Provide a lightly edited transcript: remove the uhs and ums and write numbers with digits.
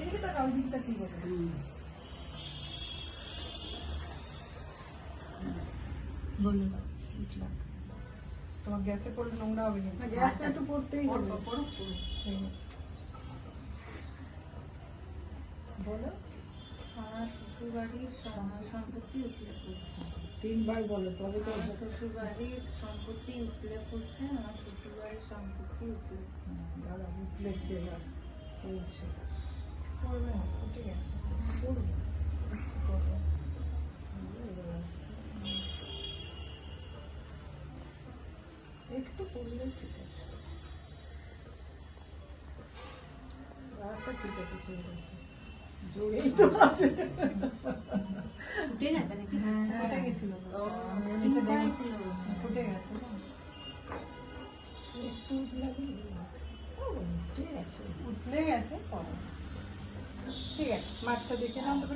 এদিকে তো ওই দিকটা কি বলে বললে বুঝলাম। তোমার গ্যাসে পড়লে নোংরা হবে না, গ্যাসটা একটু পড়তেই হবে। পড়ুক ঠিক আছে বলো। আমার শ্বশুর বাড়ির সম্পত্তি উতলে পড়ছে। 3 বার বলো তবে তো। আমার শ্বশুর বাড়ির সম্পত্তি উতলে পড়ছে। আমার শ্বশুর বাড়ির সম্পত্তি উতলে পড়ছে। দাদা উতলেছে না, পড়ছে, পড়বে না, ফুটে গেছে, পড়বে পড়বে। একটু পড়লে ঠিক আছে। আচ্ছা ঠিক আছে, জোরেই তো আছে। ফুটে গেছে নাকি? ফুটে গেছিল, ফুটে গেছে একটু উঠলে গেছে, উঠলে গেছে। ঠিক আছে, মাছটা দেখে নাও তো।